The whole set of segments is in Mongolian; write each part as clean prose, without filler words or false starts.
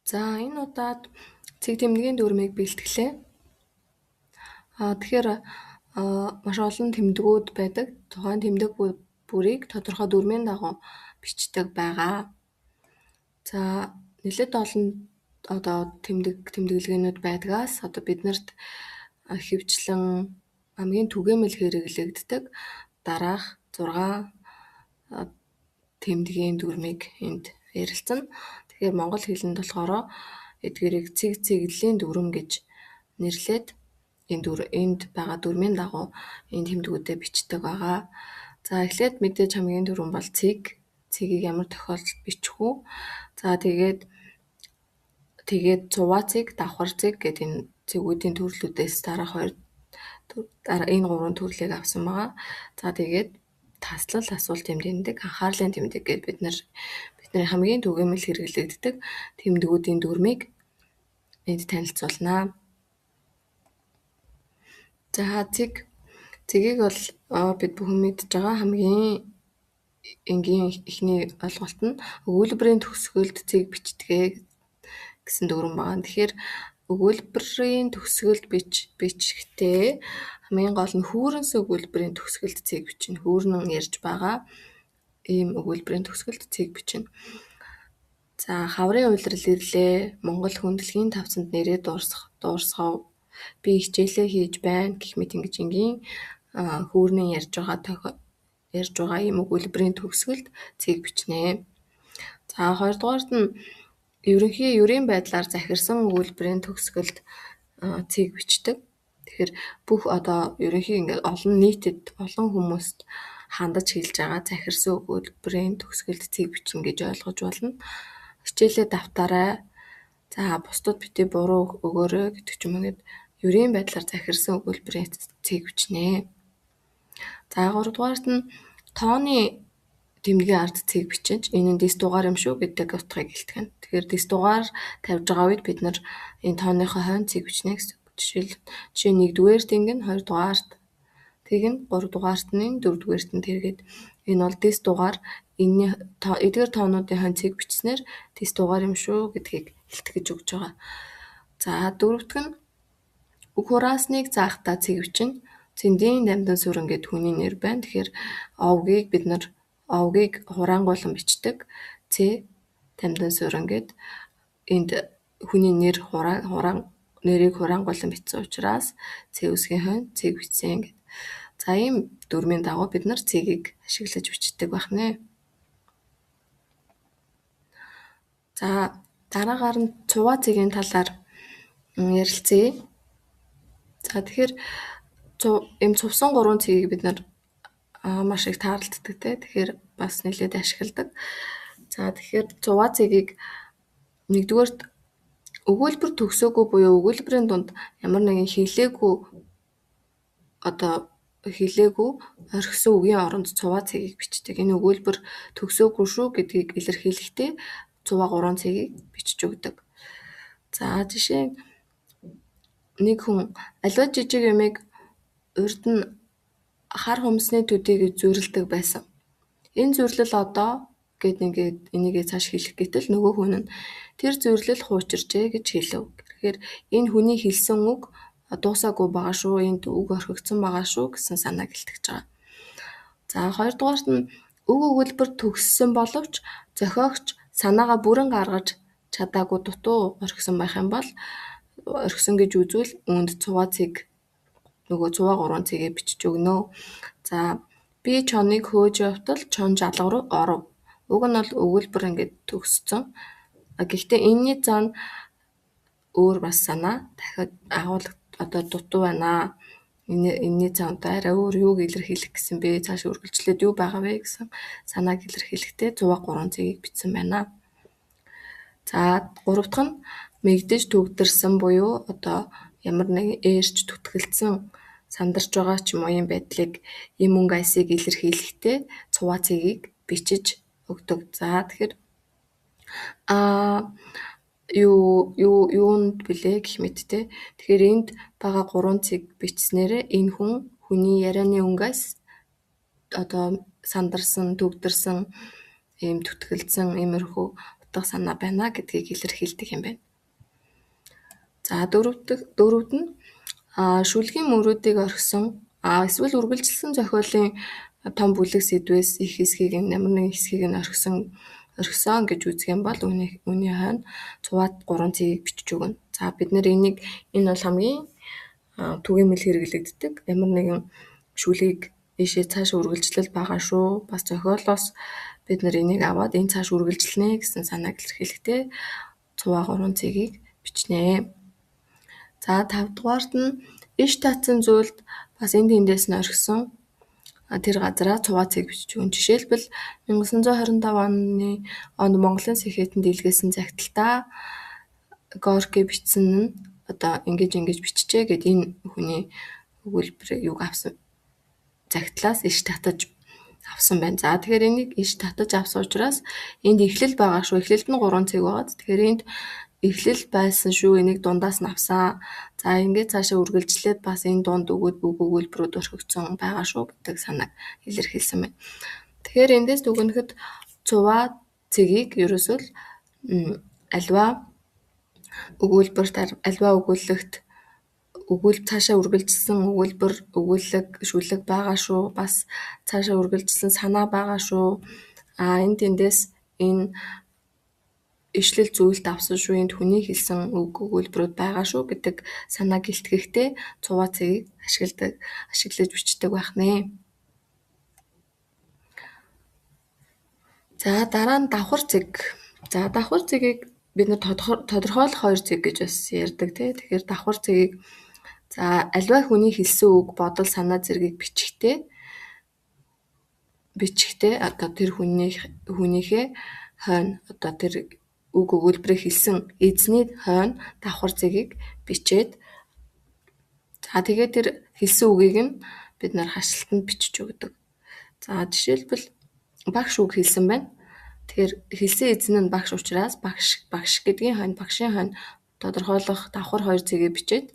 За энэ удаад цэг тэмдгийн дүрмийг бэлтгэлээ. Тэгэхээр маш олон тэмдгүүд байдаг. Тухайн тэмдэг бүрийг тодорхой дүрмийн дагуу бичдэг байгаа. За нэлээд олон тэмдэглэгээнүүд байдгаас биднэрт ихэвчлэн хамгийн түгээмэл хэрэглэгддэг дараах 6 тэмдгийн дүрмийг энд ярилцсан. Тэгэхээр монгол хэлэнд болохоор эдгээрийг цэг цэглэлийн дүрм гэж нэрлээд энд байгаа дүрмийн дагуу энэ тэмдгүүдэд бичдэг байгаа. За эхлээд мэдээж хамгийн түрүүн бол цэгийг ямар тохиолдолд бичих үү? За тэгээд цуваа цэг, давхар цэг гэдэг энэ цэгүүдийн төрлүүдээс дараах энэ гурван төрлийг авсан байгаа. За тэгээд таслал, асуулт тэмдэгддэг, анхаарлын тэмдэг гэдэг бидний хамгийн түгээмэл хэрэглэгддэг тэмдгүүдийн дүрмийг энд танилцуулнаа. За цэгийг бол бид бүхэн мэдж байгаа хамгийн энгийн эхний ойлголт нь өгүүлбэрийн төгсгөлд цэг бичдэгэ гэсэн дүрм байгаа. Тэгэхээр өгүүлбэрийн төгсгөлд бичихтэй хамгийн гол нь хүүрнэс өгүүлбэрийн төгсгөлд цэг бичнэ. Хүүрнэн ярьж байгаа ийм өгүүлбэрийн төгсгөлд цэг бичнэ. За хаврын улирал ирлээ. Монгол хүн дэлхийн тавцанд нэрээ дуурсгав. Би хичээлээ хийж байна гэх мэт ингэж энгийн хүүрнэн ярьж байгаа ийм өгүүлбэрийн төгсгөлд цэг бичнэ. За хоёрдугаарт нь ерийн байдлаар захирсан өгүүлбэрийн төгсгөлд цэг бичдэг. Тэгэхээр бүх ерөнхий ингээд олон нийтэд олон хүмүүст хандаж хэлж байгаа захирсан өгүүлбэрийн төгсгөлд цэг бичнэ гэж ойлгож болно. Хичээлээ давтаарай. За бусдад битгий буруу өгөөрэй гэдэг ч юм уу. Ерийн байдлаар захирсан өгүүлбэрийн цэг бичнэ. За 3-дугаарт нь тооны тэмдгийн ард цэг бичиж энэ нь дэс дугаар юм шүү гэдэг утгыг илтгэнэ. Тэгэхээр дэс дугаар тавьж байгаа үед бид нар энэ тооныхоо хойно цэг бичнэ гэсэн. Жишээ 1-р тэнг нь 2-дугаарт тэг нь 3-дугаарт нь 4-дугаарт нь тэргээд энэ бол дэс дугаар эдгээр тоонуудын хойно цэг бичснээр дэс дугаар юм шүү гэдгийг илтгэж өгч байгаа. За 4-т нь үг хураасныг заахтаа цэг бичнэ. Цэндийн дамдан сүрэн гэдэг хүний нэр байна. Тэгэхээр овгийг хураангуйлан бичдэг. Дамдан сүрэн гэд энд хүний нэрийг хураангуйлан бичсэн учраас үсгийн хойно цэг бичсэн гэд. За ийм дүрмийн дагуу бид нар цэгийг ашиглаж бичдэг байна. За дараагаар нь цуваа цэгийн талаар ярилцъя. За тэгэхээр ийм цувсан 3 цэгийг бид нар маш их таарлддаг те. Тэгэхээр бас нэлээд ашигладаг. За тэгэхээр цуваа цэгийг 1-дүгээрт өгүүлбэр төгсөөгүй буюу өгүүлбэрийн дунд ямар нэгэн хэлээгүй орхисон үгийн оронд цуваа цэгийг бичдэг. Энэ өгүүлбэр төгсөөгүй шүү гэдгийг илэрхийлэхдээ цуваа 3 цэгийг бичиж өгдөг. За жишээ нэг хүн аливаа жижиг юмыг урд нь хар хүмсний төдий гэж зүйрлдэг байсан. Энэ зүйрлэл одоо ингээд энийгээ цааш хэлэх гэтэл нөгөө хүн нь тэр зүйрлэл хуучирчээ гэж хэлв. Тэгэхээр энэ хүний хэлсэн үг дуусаагүй байгаа шүү, энд үг орхигдсон байгаа шүү гэсэн санааг илтгэж байгаа. За хоёрдугаарт нь үг өгүүлбэр төгссөн боловч зохиогч санаагаа бүрэн гаргаж чадаагүй дутуу орхисон байх юм бол орхисон гэж үзвэл үүнд цуваа 3 цэгээ бичиж өгнө. За би чоныг хөөж явтал чон жалга руу оров. Уг нь бол өгүүлбэр ингээд төгссөн. Гэхдээ энэний зан өөр бас санаа дахиад агуулга дутуу байна. Энэний зан арай өөр юуг илэрхийлэх гэсэн бэ? Цааш үргэлжлээд юу байгаа вэ гэсэн санааг илэрхийлэхдээ цуваа 3 цэгийг бичсэн байна. За 3 дахь нь мэгдэж төгдөрсөн буюу ямар нэгэн ээрч түтгэлцэн сандарч байгаа ч юм уу юм байдлыг юм өнгө альсыг илэрхийлэхдээ цуваа цэгийг бичиж өгдөг. За тэгэхээр юунд блэ гэх мэт те. Тэгэхээр энд байгаа 3 цэг бичснээрээ энэ хүний ярианы өнгөөс сандарсан, төгдөрсөн, ийм түтгэлцэн, иймэрхүү боддог санаа байна гэдгийг илэрхийлдэг юм байна. За дөрөвд нь шүлгийн мөрүүдийг орхисон эсвэл үргэлжилсэн зохиолын том бүлэг сэдвээс их хэсгийг ямар нэгэн хэсгийг нь орхисон гэж үзэх юм бол үүний хойно цуваад 3 цэгийг бичиж өгнө. За бид нэр энэ бол хамгийн түгээмэл хэрэглэгддэг. Ямар нэгэн шүлгийг ийшээ цаашаа үргэлжлэл байгаа шүү. Бас зохиолоос бид нар энийг аваад энэ цааш үргэлжлэнэ гэсэн санааг илэрхийлэхдээ цуваа 3 цэгийг бичнэ. За 5 дугаарт нь иш татсан зүйлд бас энд тэндээс нь орхисон тэр газараа цуваа цэг бичиж өгнө. Жишээлбэл 1925 онд Монголын сэхэтэн дэлгэсэн загталтаа Горький бичсэн нь одоо ингэж бичжээ гэд энэ хүний өгүүлбэр юг авсан загтлаас иш татаж авсан байна. За тэгэхээр энийг иш татаж авсан учраас энд эхлэл байгаа шүү. Эхлэлд нь 3 цэг байгаа. Тэгэхээр энд эхлэл байсан шүү. Энийг дундаас нь авсан. За ингээд цаашаа үргэлжлээд бас энэ дунд үг өгүүлбэрүүд өрхөгдсөн байгаа шүү гэдэг санааг илэрхийлсэн байна. Тэгэхээр эндээс дүгнэхэд цуваа цэгийг ерөөсөө альва өгүүлбэрт альва өгүүлэгт цаашаа үргэлжилсэн өгүүлэг шүлэг байгаа шүү. Бас цаашаа үргэлжилсэн санаа байгаа шүү. Энэ тэндээс энэ ишлэл зүйлд авсан шүү. Энд хүний хэлсэн үг өгүүлбэрүүд байгаа шүү гэдэг санааг илтгэхдээ цуваа цэгийг ашиглаж бичдэг байх нэ. За дараа нь давхар цэг. За давхар цэгийг бид нар тодорхойлох 2 цэг гэж бас ярьдаг тий. Тэгэхээр давхар цэгийг за альва хүний хэлсэн үг, бодол, санаа зэргийг бичгтээ одоо тэр хүнийхээ хойно одоо тэр үг өгүүлбэрийг хэлсэн эзний хойно давхар цэгийг бичээд за тэгээд тэр хэлсэн үгийг нь бид нар хашлтанд бичиж өгдөг. За жишээлбэл багш үг хэлсэн байна. Тэгэхээр хэлсэн эзэн нь багш учраас багш гэдгийн хойно багшийн хойно тодорхойлох давхар 2 цэгийг бичээд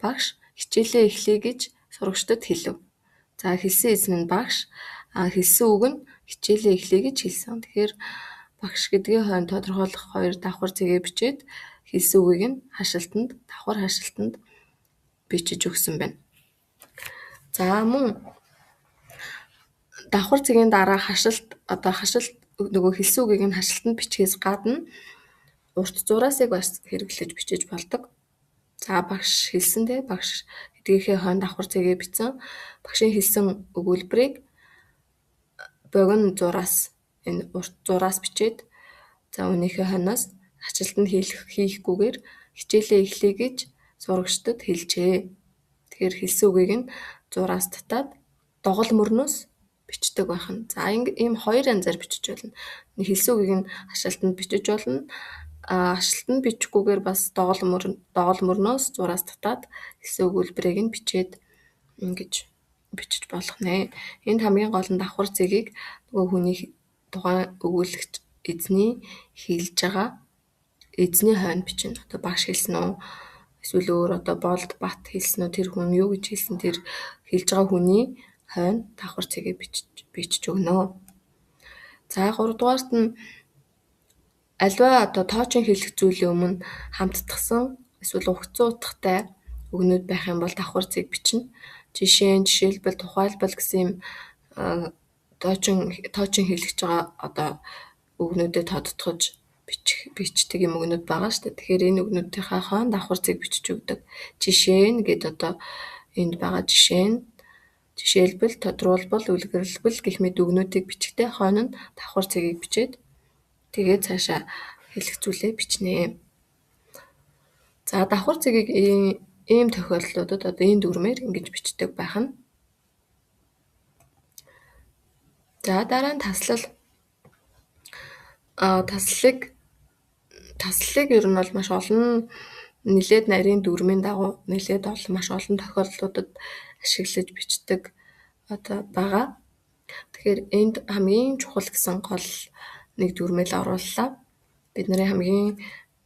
багш хичээлээ эхлэе гэж сурагчдад хэлв. За хэлсэн эзэн нь багш хэлсэн үг нь хичээлээ эхлэе гэж хэлсэн. Тэгэхээр багш гэдгийн хойно тодорхойлох 2 давхар цэгийг бичээд хэлсэн үгийг нь давхар хашлтанд бичиж өгсөн байна. За мөн давхар цэгийн дараа хашилт нөгөө хэлсэн үгийг нь хашлтанд бичгээс гадна урт зураасыг бас хэрэглэж бичиж болдог. За багш хэлсэн те багш гэдгийнхээ хойно давхар цэгээ бичсэн. Багшийн хэлсэн өгүүлбэрийг богино зураас энэ урт зураас бичээд за үүнийхээ хойноос хачлалтанд хийхгүйгээр хичээлээ эхлэе гэж сурагчдад хэлжээ. Тэгэхээр хэлсэн үгийг нь зураас татаад догол мөрнөөс бичдэг байх нь. За ийм 2 янзаар бичиж болно. Хэлсэн үгийг нь хашлтанд бичиж болно. Хашлтанд бичихгүйгээр бас догол мөрнөөс зураас татаад хэлсэн өгүүлбэрийг нь бичээд ингэж бичиж болох нэ. Энд хамгийн гол нь давхар цэгийг нөгөө хүний тухайн өгүүлэгч эзний хэлж байгаа эзний хойно бичнэ. Одоо багш хэлсэн үү? Эсвэл өөр одоо болд бат хэлсэн үү? Тэр хүн юу гэж хэлсэн? Тэр хэлж байгаа хүний хойно давхар цэгийг бичиж өгнө. За 3 дугаарт нь альва одоо тоочин хэлэх зүйлийн өмнө хамтдагсан эсвэл угцсан утгатай өгнүүд байх юм бол давхар цэг бичнэ. Жишээлбэл тухайлбал гэсэн тоочин хэлж байгаа одоо өгнүүдэд тодтогч бичдэг юм өгнүүд байгаа шүү дээ. Тэгэхээр энэ өгнүүдийнхээ хойно давхар цэг бичиж өгдөг. Жишээ нь гээд одоо энд байгаа жишээлбэл тодруулбал үлгэрлбэл гэх мэт өгнүүдийг бичгтээ хойно нь давхар цэгийг бичээд тэгээд цаашаа хэлэх зүйлээ бичнэ. За давхар цэгийг ийм тохиолдлуудад одоо энэ дүрмээр ингэж бичдэг байх нь. За дараа нь таслал. Таслалыг ер нь бол маш олон нэлээд нарийн дүрмийн дагуу нэлээд олон маш олон тохиолдлуудад ашиглаж бичдэг одоо байгаа. Тэгэхээр энд хамгийн чухал гэсэн гол нэг дүрмэл орууллаа. Бидний хамгийн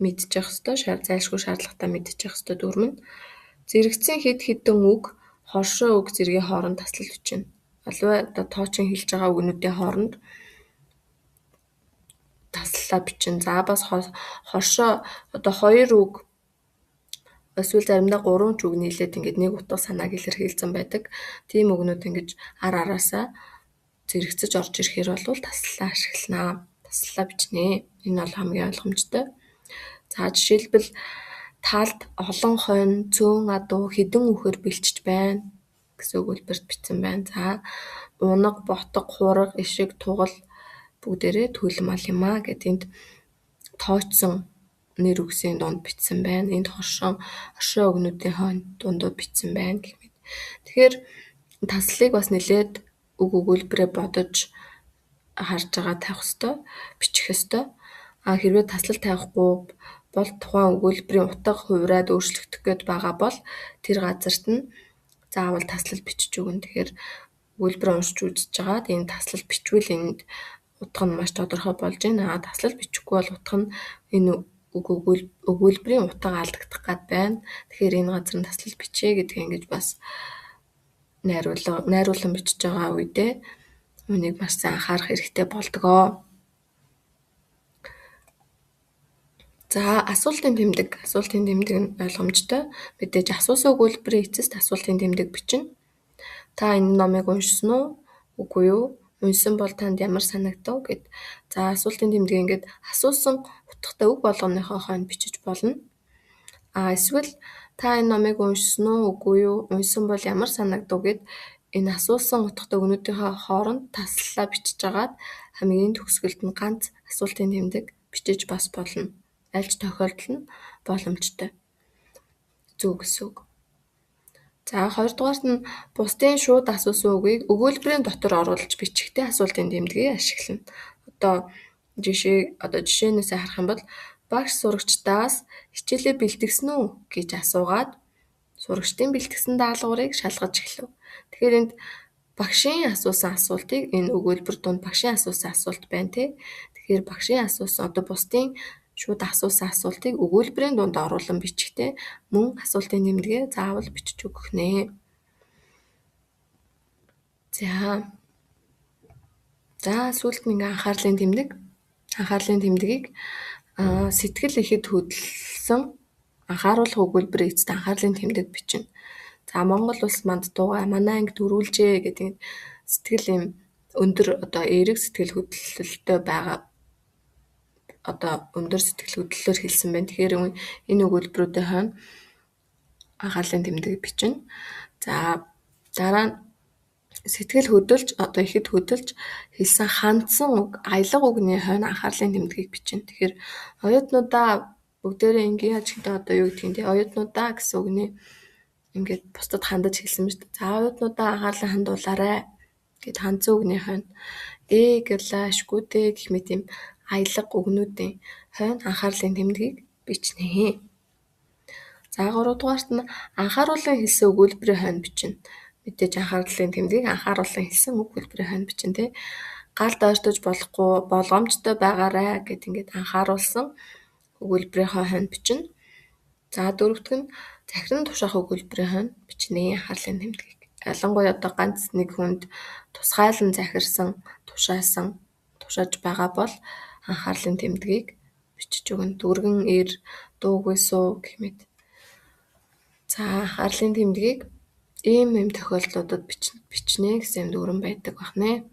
мэдчих ёстой зайлшгүй шаардлагатай мэдчих ёстой дүрм нь зэрэгцсэн хэд хэдэн үг хоршоо үг зэргийн хооронд таслал бичнэ. Аливаа одоо тоочин хэлж байгаа үгнүүдийн хооронд таслалаа бичнэ. За бас хошоо одоо 2 үг эсвэл заримдаа 3 ч үг нийлээд ингээд нэг утга санааг илэрхийлсэн байдаг. Тийм үгнүүд ингэж ар араасаа зэрэгцэж орж ирэхээр бол таслалаа ашигланаа. Таслалаа бичнэ. Энэ бол хамгийн ойлгомжтой. За жишээлбэл талд олон хонь, цөөн адуу, хідэн үхэр бэлчж байна гэсэн өгүүлбэрт бичсэн байна. За унаг, ботго, хураг, ишиг, тугал бүгдээрээ төлөм ал юм аа гэд энд тооцсон нэр үгсийн дунд бичсэн байна. Энд хошоо өгнүүдийн хойно дундууд бичсэн байна гэх мэт. Тэгэхээр таслалыг бас нэлээд үг өгүүлбэрээ бодож харж байгаа тавих ёстой, бичих ёстой. Хэрвээ таслал тавихгүй бол тухайн өгүүлбэрийн утга хувраад өөрчлөгдөх гээд байгаа бол тэр газарт нь заавал таслал бичиж өгнө. Тэгэхээр өгүүлбэрээ уншиж үзэж жагаад энэ таслал бичвэл энд утга нь маш тодорхой болж байна. Таслал бичихгүй бол утга нь энэ өгүүлбэрийн утга алдагдах гад байна. Тэгэхээр энэ газар нь таслал бичээ гэдгийг ингэж бас найруулан бичиж байгаа үедээ үнийг маш сайн анхаарах хэрэгтэй болдгоо. За асуултын тэмдэг. Асуултын тэмдэг нь ойлгомжтой. Мэдээж асуусан өгүүлбэрийн эцэст асуултын тэмдэг бичнэ. Та энэ номыг уншсан уу? Үгүй юу? Уншсан бол танд ямар санагдав гэд. За асуултын тэмдэг ингээд асуусан утгатай үг болгоныхоо хойно бичиж болно. Эсвэл та энэ номыг уншсан уу? Үгүй юу? Уншсан бол ямар санагдав гэд энэ асуусан утгатай өгнүүдийнхээ хооронд таслалаа бичиж агаад хамгийн төгсгөлд нь ганц асуултын тэмдэг бичиж бас болно. Аль ч тохиолдол нь боломжтой. Зөв гэсэн үг. За хоёрдугаарт нь бусдын шууд асуусан үгийг өгүүлбэрийн дотор оруулж бичихтэй асуултын тэмдгийг ашиглана. Жишээнээсээ харах юм бол багш сурагчдаас хичээлээ бэлтгэсэн үү гэж асуугаад сурагчдын бэлтгэсэн даалгаврыг шалгаж эхлэв. Тэгэхээр энд багшийн асуусан асуултыг энэ өгүүлбэр донд багшийн асуусан асуулт байна те. Тэгэхээр багшийн асуусан бусдын шууд асуусан асуултыг өгүүлбэрийн дунд оруулан бичихтэй мөн асуултын тэмдэгээ заавал бичиж өгөх нэ. За сүүлд нь анхаарлын тэмдэг. Анхаарлын тэмдгийг сэтгэл ихэд хөдөлсөн анхааруулах өгүүлбэрийн эцэст анхаарлын тэмдэг бичнэ. За Монгол улс манд тугай манай анги төрүүлжээ гэдэг сэтгэл юм өндөр эерэг сэтгэл хөдлөлтөй байгаа өндөр сэтгэл хөдлөлөөр хэлсэн байна. Тэгэхээр энэ өгүүлбэрүүдийн хойно анхаарлын тэмдэг бичнэ. За дараа нь сэтгэл хөдөлж ихэд хөдөлж хэлсэн хандсан үг, аялга үгний хойно анхаарлын тэмдгийг бичнэ. Тэгэхээр оюутнуудаа бүгдээрээ энгийн ажилтнаа юу гэдгийг те оюутнуудаа гэсэн үгний ингээд бусдад хандаж хэлсэн мэт. За оюутнуудаа анхаарлаа хандуулаарай гэд хандсан үгний хойно гэрлашгүй гэх мэт юм аялга үгнүүдийн хойно анхаарлын тэмдгийг бичнэ. За 3 дугаарт нь анхааруулан хэлсэн өгүүлбэрийн хойно бичнэ. Мэдээж анхаарлын тэмдгийг анхааруулан хэлсэн өгүүлбэрийн хойно бичнэ те. Галд ойртож болохгүй болгоомжтой байгаарай гэд ингээд анхааруулсан өгүүлбэрийн хойно бичнэ. За дөрөвдөг нь захиран тушаах өгүүлбэрийн хойно бичнэ анхаарлын тэмдгийг. Ялангуяа ганц нэг хүнд тусгайлан захирсан, тушааж байгаа бол анхаарлын тэмдгийг бичиж өгнө. Дүргэн ир, дуугүй суу гэх мэт. За анхаарлын тэмдгийг ийм тохиолдлуудад бичнэ гэсэн дүрэн байдаг бахнэ.